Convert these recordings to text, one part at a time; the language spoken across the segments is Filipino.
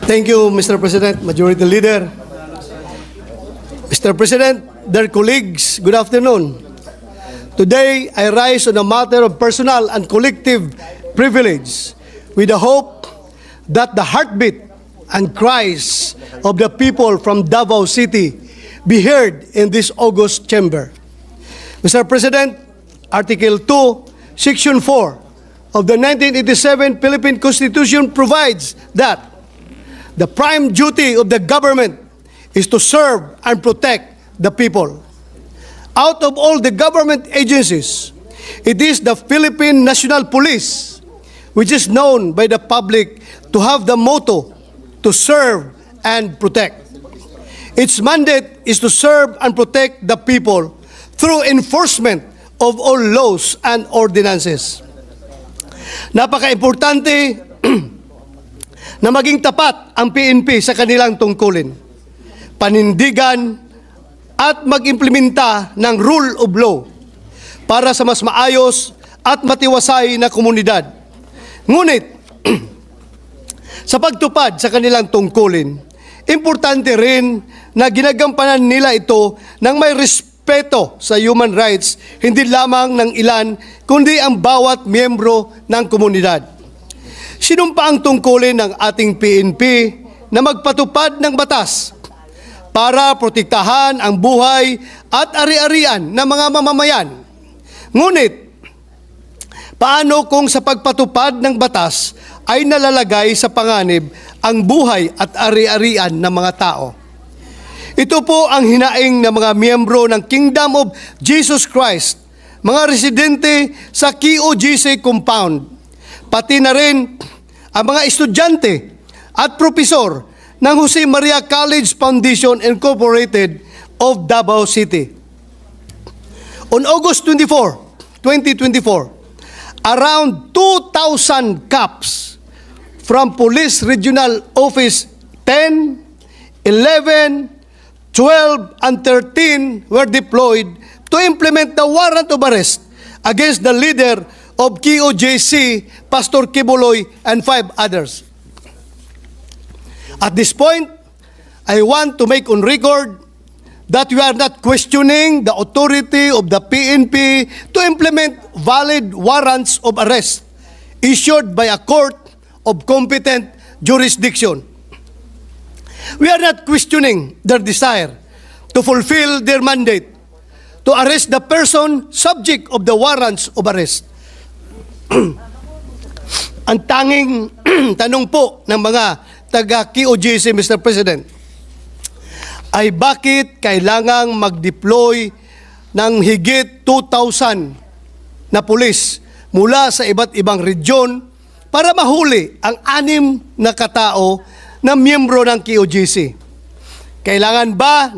Thank you, Mr. President, Majority Leader. Mr. President, dear colleagues, good afternoon. Today, I rise on a matter of personal and collective privilege with the hope that the heartbeat and cries of the people from Davao City be heard in this august chamber. Mr. President, Article 2, Section 4 of the 1987 Philippine Constitution provides that the prime duty of the government is to serve and protect the people. Out of all the government agencies, it is the Philippine National Police, which is known by the public to have the motto to serve and protect. Its mandate is to serve and protect the people through enforcement of all laws and ordinances. Napaka-importante na maging tapat ang PNP sa kanilang tungkulin, panindigan at mag-implementa ng rule of law para sa mas maayos at matiwasay na komunidad. Ngunit, sa pagtupad sa kanilang tungkulin, importante rin na ginagampanan nila ito ng may respeto sa human rights, hindi lamang ng ilan, kundi ang bawat miyembro ng komunidad. Sinumpa ang tungkulin ng ating PNP na magpatupad ng batas para protektahan ang buhay at ari-arian ng mga mamamayan. Ngunit, paano kung sa pagpatupad ng batas ay nalalagay sa panganib ang buhay at ari-arian ng mga tao? Ito po ang hinaing ng mga miyembro ng Kingdom of Jesus Christ, mga residente sa QOJC compound, pati na rin ang mga estudyante at propesor ng Jose Maria College Foundation Incorporated of Davao City. On August 24, 2024, around 2,000 cops from Police Regional Office 10, 11, 12, and 13 were deployed to implement the warrant of arrest against the leader of QOJC, Pastor Kibuloy, and 5 others. At this point, I want to make on record that we are not questioning the authority of the PNP to implement valid warrants of arrest issued by a court of competent jurisdiction. We are not questioning their desire to fulfill their mandate to arrest the person subject of the warrants of arrest. Ang tanging tanong po ng mga taga-QOJC, Mr. President, ay bakit kailangang mag-deploy ng higit 2,000 na pulis mula sa iba't ibang region para mahuli ang 6 na katao na miyembro ng QOJC? Kailangan ba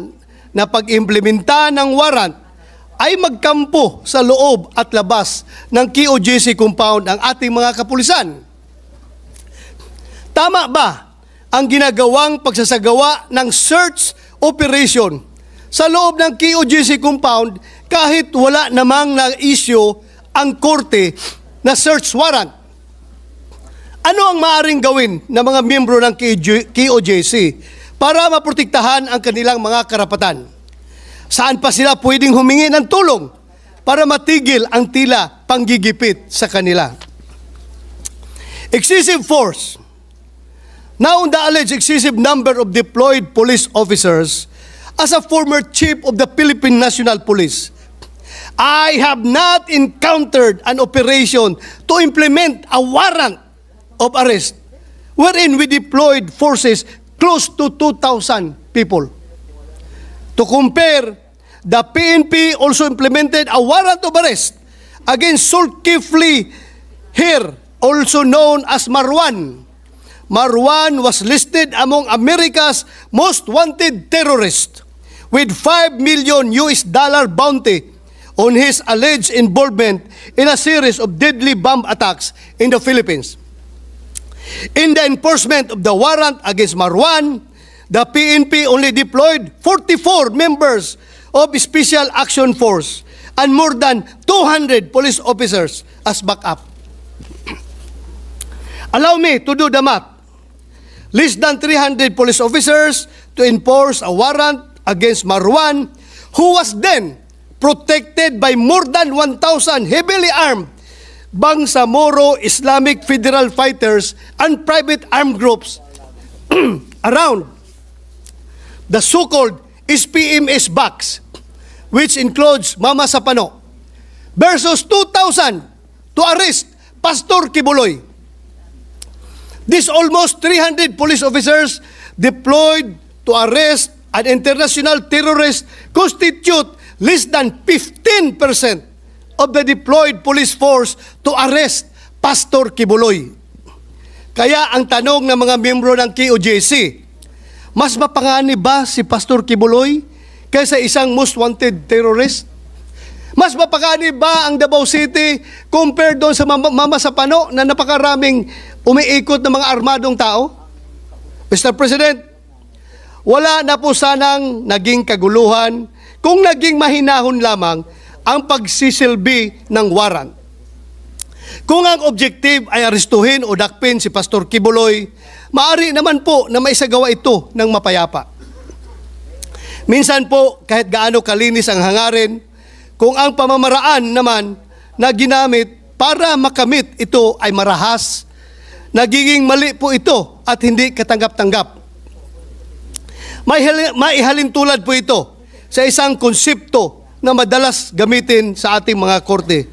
na pag-implementa ng warrant ay magkampo sa loob at labas ng QOJC compound ang ating mga kapulisan? Tama ba ang ginagawang pagsasagawa ng search operation sa loob ng QOJC compound kahit wala namang na-issue ang korte na search warrant? Ano ang maaaring gawin ng mga miyembro ng QOJC para maprotektahan ang kanilang mga karapatan? Saan pa sila pwedeng humingi ng tulong para matigil ang tila panggigipit sa kanila? Excessive force. Now, the alleged excessive number of deployed police officers, as a former chief of the Philippine National Police, I have not encountered an operation to implement a warrant of arrest wherein we deployed forces close to 2,000 people. To compare, the PNP also implemented a warrant of arrest against Zulkifli here, also known as Marwan. Marwan was listed among America's most wanted terrorists with $5 million bounty on his alleged involvement in a series of deadly bomb attacks in the Philippines. In the enforcement of the warrant against Marwan, the PNP only deployed 44 members of Special Action Force and more than 200 police officers as backup. Allow me to do the math. less than 300 police officers to enforce a warrant against Marwan, who was then protected by more than 1,000 heavily armed Bangsamoro Islamic Federal Fighters and private armed groups around the so-called SPMS box, which includes Mama Sapano, versus 2,000 to arrest Pastor Kibuloy. These almost 300 police officers deployed to arrest an international terrorist constitute less than 15% of the deployed police force to arrest Pastor Kibuloy. Kaya ang tanong ng mga miyembro ng KOJC, mas mapanganib ba si Pastor Kibuloy kaysa isang most wanted terrorist? Mas mapanganib ba ang Davao City compared doon sa Mama Sapano na napakaraming umiikot ng mga armadong tao? Mr. President, wala na po sanang naging kaguluhan kung naging mahinahon lamang ang pagsisilbi ng warrant. Kung ang objective ay arestuhin o dakpin si Pastor Kibuloy, maaari naman po na maisagawa ito ng mapayapa. Minsan po, kahit gaano kalinis ang hangarin, kung ang pamamaraan naman na ginamit para makamit ito ay marahas, nagiging mali po ito at hindi katanggap-tanggap. Maihalin tulad po ito sa isang konsepto na madalas gamitin sa ating mga korte.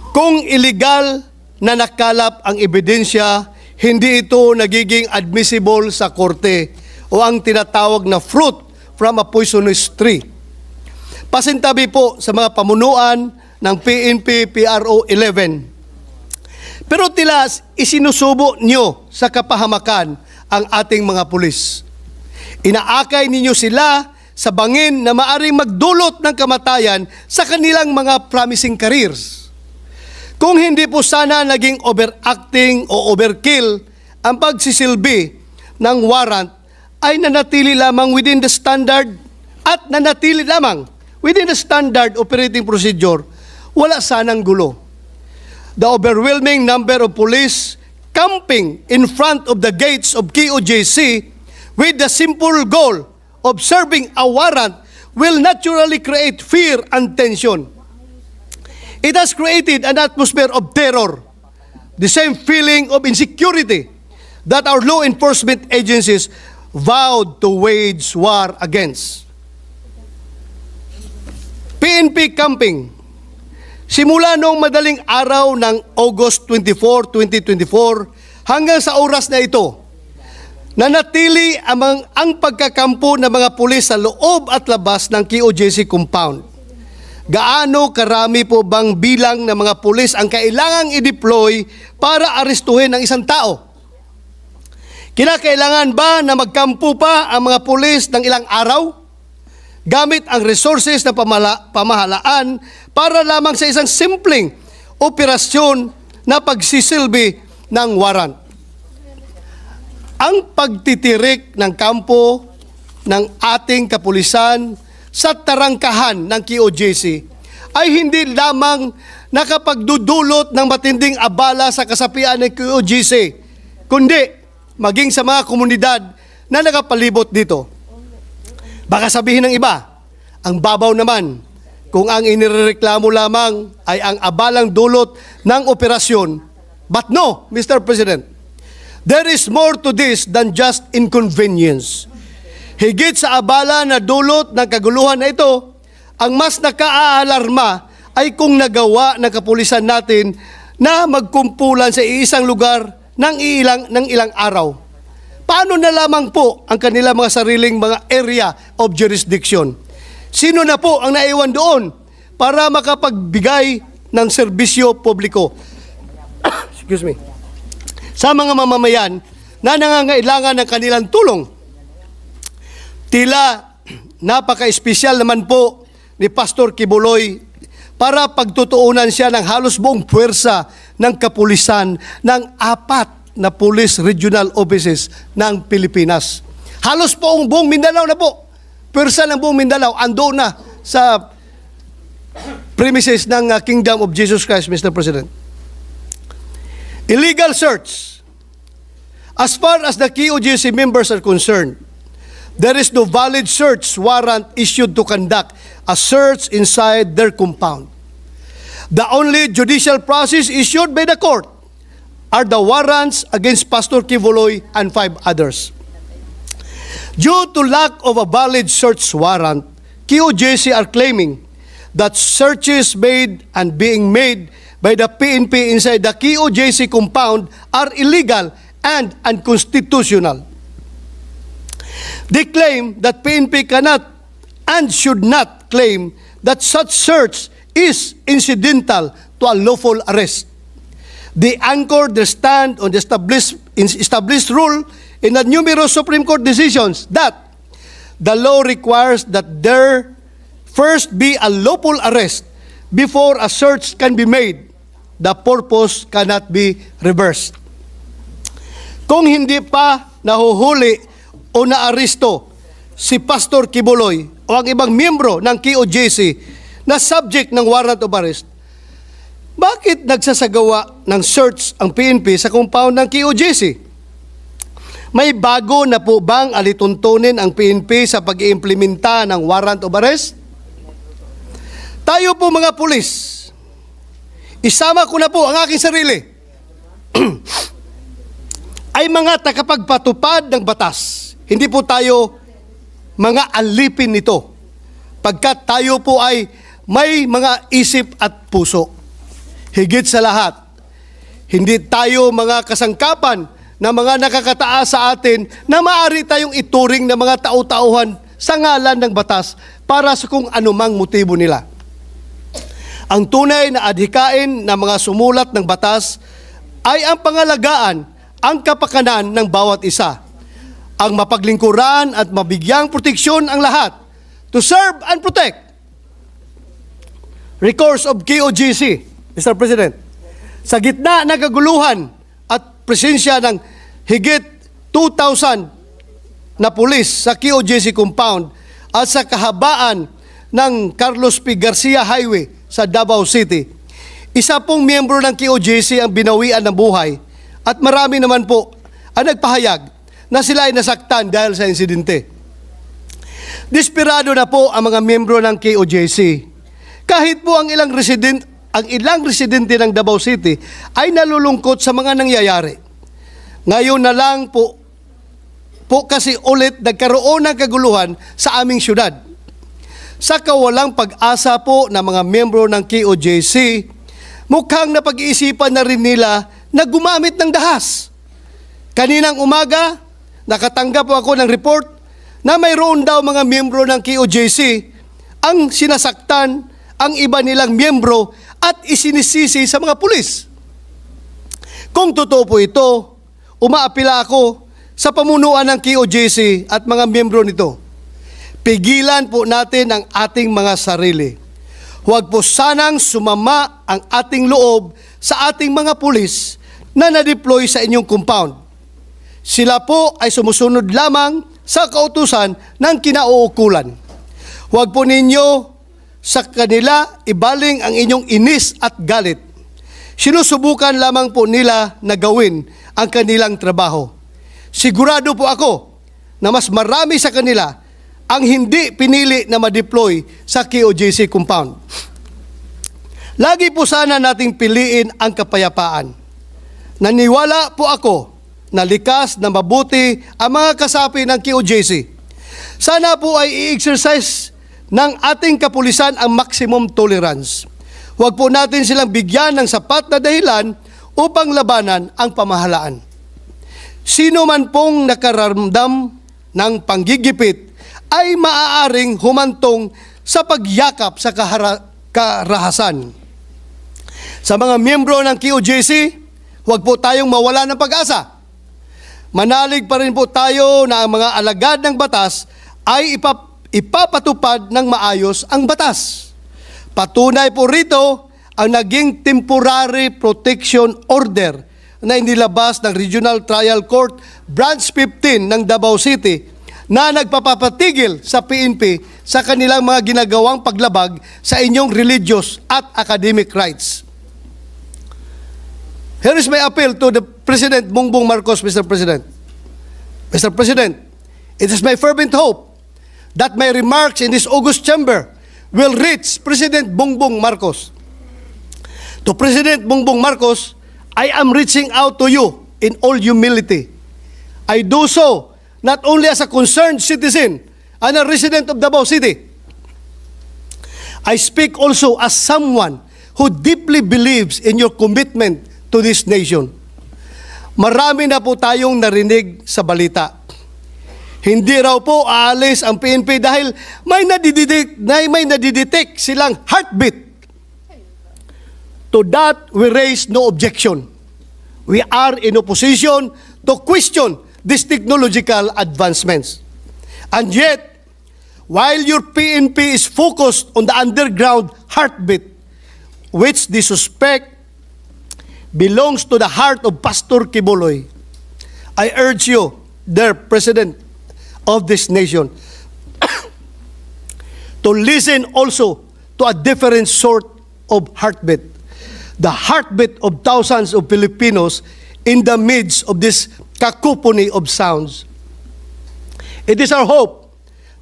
Kung illegal na nakalap ang ebidensya, hindi ito nagiging admissible sa korte o ang tinatawag na fruit from a poisonous tree. Pasintabi po sa mga pamunuan ng PNP PRO 11. Pero tila isinusubo nyo sa kapahamakan ang ating mga pulis. Inaakay ninyo sila sa bangin na maaring magdulot ng kamatayan sa kanilang mga promising careers. Kung hindi po sana naging overacting o overkill ang pagsisilbi ng warrant, ay nanatili lamang within the standard operating procedure, wala sanang gulo. The overwhelming number of police camping in front of the gates of KOJC with the simple goal of serving a warrant will naturally create fear and tension. It has created an atmosphere of terror, the same feeling of insecurity that our law enforcement agencies vowed to wage war against. PNP camping. Simula noong madaling araw ng August 24, 2024 hanggang sa oras na ito, nanatili ang pagkakampo ng mga pulis sa loob at labas ng KOJC compound. Gaano karami po bang bilang ng mga pulis ang kailangang i-deploy para arestuhin ang isang tao? Kinakailangan ba na magkampo pa ang mga pulis ng ilang araw gamit ang resources na pamahalaan para lamang sa isang simpleng operasyon na pagsisilbi ng warrant? Ang pagtitirik ng kampo ng ating kapulisan sa tarangkahan ng KOJC ay hindi lamang nakapagdudulot ng matinding abala sa kasapian ng KOJC, kundi maging sa mga komunidad na nakapalibot dito. Baka sabihin ng iba, ang babaw naman kung ang inireklamo lamang ay ang abalang dulot ng operasyon. But no, Mr. President, there is more to this than just inconvenience. Higit sa abala na dulot ng kaguluhan na ito, ang mas nakaalarma ay kung nagawa ng kapulisan natin na magkumpulan sa iisang lugar ng ilang araw. Paano na lamang po ang kanilang mga sariling mga area of jurisdiction? Sino na po ang naiwan doon para makapagbigay ng serbisyo publiko? Excuse me. Sa mga mamamayan na nangangailangan ng kanilang tulong. Tila napaka-espesyal naman po ni Pastor Kibuloy para pagtutuunan siya ng halos buong puwersa ng kapulisan ng 4 na police regional offices ng Pilipinas. Halos po ang buong Mindanao na po. Puwersa ng buong Mindanao ando na sa premises ng Kingdom of Jesus Christ, Mr. President. Illegal search. As far as the KOJC members are concerned, there is no valid search warrant issued to conduct a search inside their compound. The only judicial process issued by the court are the warrants against Pastor Quiboloy and 5 others. Due to lack of a valid search warrant, KOJC are claiming that searches made and being made by the PNP inside the KOJC compound are illegal and unconstitutional. They claim that PNP cannot and should not claim that such search is incidental to a lawful arrest. They anchor their stand on the established rule in the numerous Supreme Court decisions that the law requires that there first be a lawful arrest before a search can be made. The purpose cannot be reversed. Kung hindi pa nahuhuli o naaresto si Pastor Quiboloy o ang ibang miyembro ng KOJC na subject ng warrant of arrest, bakit nagsasagawa ng search ang PNP sa compound ng KOJC? May bago na po bang alituntunin ang PNP sa pag-iimplementa ng warrant of arrest? Tayo po mga pulis, isama ko na po ang aking sarili, ay mga takapagpatupad ng batas. Hindi po tayo mga alipin nito, pagkat tayo po ay may mga isip at puso. Higit sa lahat, hindi tayo mga kasangkapan na mga nakakataas sa atin na maaari tayong ituring na mga tao-tauhan sa ngalan ng batas para sa kung anumang motibo nila. Ang tunay na adhikain ng mga sumulat ng batas ay ang pangalagaan ang kapakanan ng bawat isa, ang mapaglingkuran at mabigyang proteksyon ang lahat, to serve and protect. Recourse of KOJC, Mr. President, sa gitna ng kaguluhan at presensya ng higit 2,000 na pulis sa KOJC compound at sa kahabaan ng Carlos P. Garcia Highway sa Davao City, isa pong miyembro ng KOJC ang binawian ng buhay at marami naman po ang nagpahayag na sila ay nasaktan dahil sa insidente. Desperado na po ang mga miyembro ng KOJC. Kahit po ang ilang residente ng Davao City ay nalulungkot sa mga nangyayari. Ngayon na lang po kasi ulit nagkaroon ng kaguluhan sa aming syudad. Sa kawalang pag-asa po ng mga miyembro ng KOJC, mukhang napag-iisipan na rin nila na gumamit ng dahas. Kaninang umaga, nakatanggap po ako ng report na mayroon daw mga miyembro ng KOJC ang sinasaktan ang iba nilang miyembro at isinisisi sa mga pulis. Kung totoo po ito, umaapila ako sa pamunuan ng KOJC at mga miyembro nito. Pigilan po natin ang ating mga sarili. Huwag po sanang sumama ang ating loob sa ating mga pulis na na-deploy sa inyong compound. Sila po ay sumusunod lamang sa kautusan ng kinauukulan. Huwag po ninyo sa kanila ibaling ang inyong inis at galit. Sinusubukan lamang po nila na gawin ang kanilang trabaho. Sigurado po ako na mas marami sa kanila ang hindi pinili na ma-deploy sa KOJC compound. Lagi po sana nating piliin ang kapayapaan. Naniwala po ako na likas na mabuti ang mga kasapi ng KOJC. Sana po ay i-exercise ng ating kapulisan ang maximum tolerance. Huwag po natin silang bigyan ng sapat na dahilan upang labanan ang pamahalaan. Sino man pong nakaramdam ng panggigipit ay maaaring humantong sa pagyakap sa karahasan. Sa mga miyembro ng KOJC, huwag po tayong mawala ng pag-asa. Manalig pa rin po tayo na ang mga alagad ng batas ay ipapatupad ng maayos ang batas. Patunay po rito ang naging temporary protection order na inilabas ng Regional Trial Court Branch 15 ng Davao City na nagpapapatigil sa PNP sa kanilang mga ginagawang paglabag sa inyong religious at academic rights. Here is my appeal to the President Bongbong Marcos, Mr. President. Mr. President, it is my fervent hope that my remarks in this August chamber will reach President Bongbong Marcos. To President Bongbong Marcos, I am reaching out to you in all humility. I do so not only as a concerned citizen and a resident of Davao City. I speak also as someone who deeply believes in your commitment to this nation. Marami na po tayong narinig sa balita. Hindi raw po aalis ang PNP dahil may nadidetect silang heartbeat. To that, we raise no objection. We are in opposition to question these technological advancements. And yet, while your PNP is focused on the underground heartbeat, which they suspect belongs to the heart of Pastor Kibuloy, I urge you, dear President of this nation, to listen also to a different sort of heartbeat, the heartbeat of thousands of Filipinos in the midst of this cacophony of sounds. It is our hope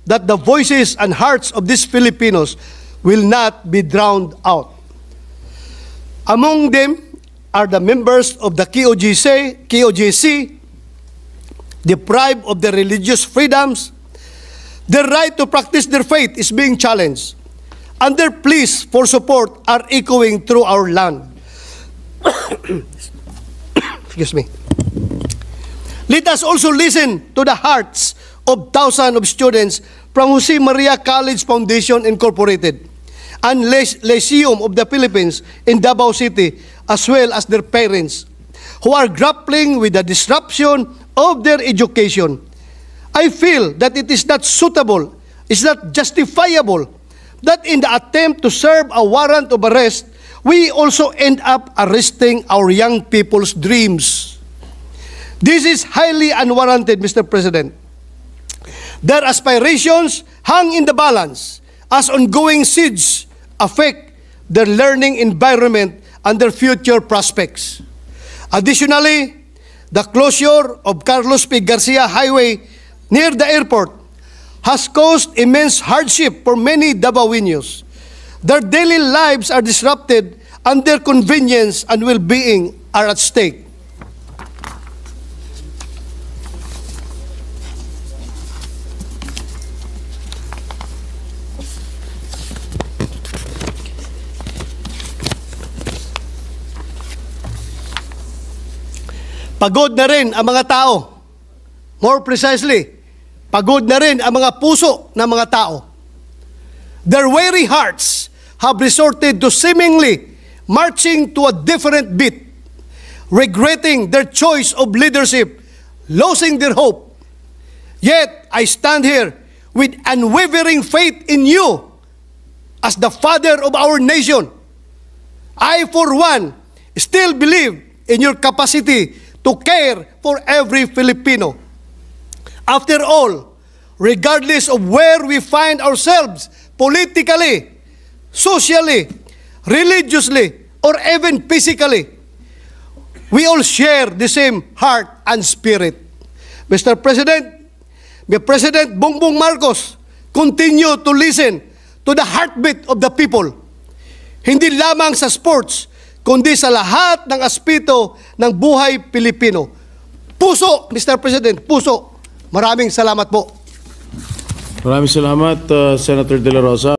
that the voices and hearts of these Filipinos will not be drowned out. Among them are the members of the KOJC, deprived of their religious freedoms. Their right to practice their faith is being challenged, and their pleas for support are echoing through our land. Excuse me. Let us also listen to the hearts of thousands of students from Jose Maria College Foundation Incorporated and Lyceum of the Philippines in Davao City, as well as their parents, who are grappling with the disruption of their education. I feel that it is not suitable, it's not justifiable, that in the attempt to serve a warrant of arrest, we also end up arresting our young people's dreams. This is highly unwarranted, Mr. President. Their aspirations hang in the balance as ongoing siege affect their learning environment and their future prospects. Additionally, the closure of Carlos P. Garcia Highway near the airport has caused immense hardship for many Davaoenos. Their daily lives are disrupted and their convenience and well-being are at stake. Pagod na rin ang mga tao. More precisely, pagod na rin ang mga puso ng mga tao. Their weary hearts have resorted to seemingly marching to a different beat, regretting their choice of leadership, losing their hope. Yet, I stand here with unwavering faith in you as the father of our nation. I, for one, still believe in your capacity to care for every Filipino. After all, regardless of where we find ourselves politically, socially, religiously, or even physically, we all share the same heart and spirit. Mr. President, may President Bongbong Marcos continue to listen to the heartbeat of the people, hindi lamang sa sports, kundi sa lahat ng aspeto ng buhay Pilipino. Puso, Mr. President, puso. Maraming salamat po. Maraming salamat, Senator De La Rosa.